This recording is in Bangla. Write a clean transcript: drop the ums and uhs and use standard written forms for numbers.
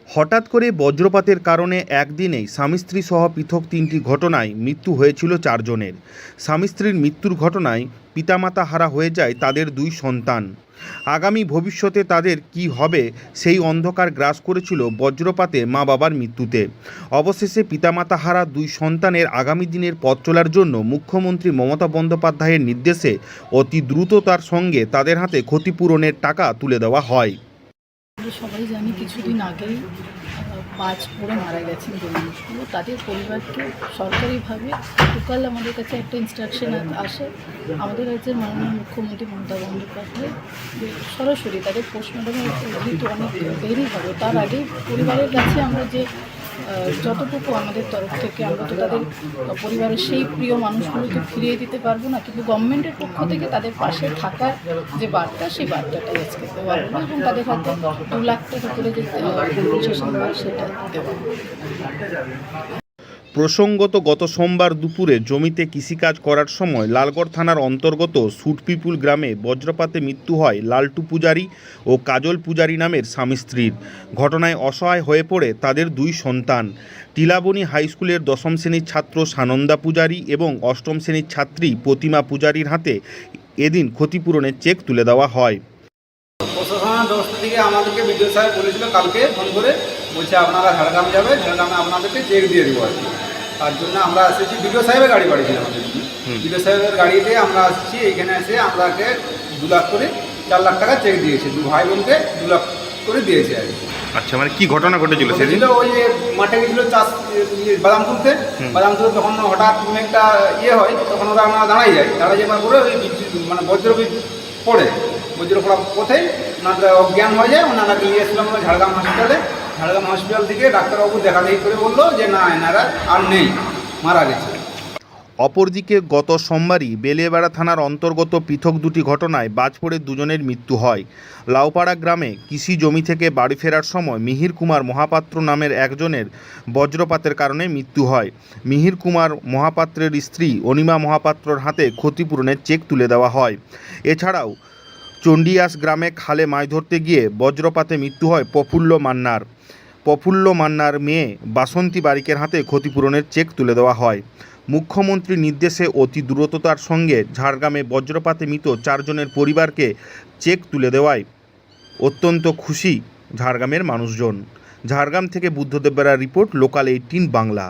হঠাৎ করে বজ্রপাতের কারণে একদিনেই স্বামী স্ত্রী সহ পৃথক ৩টি ঘটনায় মৃত্যু হয়েছিল ৪ জনের। স্বামী স্ত্রীর মৃত্যুর ঘটনায় পিতামাতা হারা হয়ে যায় তাদের 2 সন্তান। আগামী ভবিষ্যতে তাদের কি হবে সেই অন্ধকার গ্রাস করেছিল বজ্রপাতে মা বাবার মৃত্যুতে। অবশেষে পিতামাতা হারা 2 সন্তানের আগামী দিনের পথ চলার জন্য মুখ্যমন্ত্রী মমতা বন্দ্যোপাধ্যায়ের নির্দেশে অতি দ্রুততার সঙ্গে তাদের হাতে ক্ষতিপূরণের টাকা তুলে দেওয়া হয়। সবাই জানি কিছুদিন আগেই বাজ পড়ে মারা গেছেন যে মানুষগুলো, তাদের পরিবারকে সরকারিভাবে গতকাল আমাদের কাছে একটা ইনস্ট্রাকশন আসে আমাদের রাজ্যের মাননীয় মুখ্যমন্ত্রী মমতা বন্দ্যোপাধ্যায় যে সরাসরি তাদের পোস্টমর্টমের যেহেতু অনেক দেরি হবে তার আগেই পরিবারের কাছে আমরা যে যতটুকু আমাদের তরফ থেকে আমরা তো তাদের পরিবারের সেই প্রিয় মানুষগুলোকে ফিরিয়ে দিতে পারবো না, কিন্তু গভর্নমেন্টের পক্ষ থেকে তাদের পাশে থাকার যে বার্তা সেই বার্তাটাই আজকে দেওয়া হলো এবং তাদের হাতে 2 লাখ টাকা করে যে কম্পেনসেশন হয় সেটা দেওয়া। প্রসঙ্গত গত সোমবার দুপুরে জমিতে কৃষিকাজ করার সময় লালগড় থানার অন্তর্গত সুটপিপুল গ্রামে বজ্রপাতে মৃত্যু হয় লালটু পূজারী ও কাজল পূজারী নামের স্বামী স্ত্রীর। ঘটনায় অসহায় হয়ে পড়ে তাদের 2 সন্তান। টিলাবনী হাই স্কুলের 10ম শ্রেণীর ছাত্র সানন্দা পূজারী এবং 8ম শ্রেণীর ছাত্রী প্রতিমা পূজারীর হাতে এদিন ক্ষতিপূরণের চেক তুলে দেওয়া হয়। প্রশাসনের দশটা থেকে আমাদেরকে বিডিও সাহেব বলেছিল কালকে ফোন করে, বলছে আপনারা ঝাড়গ্রাম যাবে, ঝাড়গ্রামে আপনাদেরকে চেক দিয়ে দেবো আর কি। তার জন্য আমরা এসেছি, বিডিও সাহেবের গাড়ি পাঠিয়েছিল আমাদের। বিডিও সাহেবের গাড়িতে আমরা আসছি, এইখানে এসে আমরাকে 2 লাখ করে 4 লাখ টাকা চেক দিয়েছে, 2 ভাই বোনকে 2 লাখ করে দিয়েছে আর কি। আচ্ছা, মানে কি ঘটনা ঘটেছিল সেদিন? ওই যে মাঠে গেছিল চাষ বাদাম তুলতে, তখন হঠাৎ একটা হয়, তখন ওরা আমরা দাঁড়াই যাই, দাঁড়াই যাওয়ার পরে ওই মানে বজ্রবিদ পড়ে, বজ্র পড়ার পথে ওনারা অজ্ঞান হয়ে যায়। ওনারাকে নিয়ে এসেছিলাম আমরা ঝাড়গ্রাম হসপিটালে। ঝাড়গ্রাম হসপিটাল থেকে ডাক্তারবাবু দেখাদেখি করে বললো যে না, এনারা আর নেই, মারা গেছে। অপরদিকে গত সোমবারই বেলেবেড়া থানার অন্তর্গত পৃথক 2টি ঘটনায় বাজ পড়ে 2 জনের মৃত্যু হয়। লাউপাড়া গ্রামে কৃষি জমি থেকে বাড়ি ফেরার সময় মিহির কুমার মহাপাত্র নামের একজনের বজ্রপাতের কারণে মৃত্যু হয়। মিহির কুমার মহাপাত্রের স্ত্রী অনিমা মহাপাত্রর হাতে ক্ষতিপূরণের চেক তুলে দেওয়া হয়। এছাড়াও চণ্ডীয়াস গ্রামে খালে মাছ ধরতে গিয়ে বজ্রপাতে মৃত্যু হয় প্রফুল্ল মান্নার মেয়ে বাসন্তী বারিকের হাতে ক্ষতিপূরণের চেক তুলে দেওয়া হয়। মুখ্যমন্ত্রীর নির্দেশে অতি দ্রুততার সঙ্গে ঝাড়গ্রামে বজ্রপাতে মৃত 4 জনের পরিবারকে চেক তুলে দেওয়ায় অত্যন্ত খুশি ঝাড়গ্রামের মানুষজন। ঝাড়গ্রাম থেকে বুদ্ধদেব বেরার রিপোর্ট, লোকাল 18 বাংলা।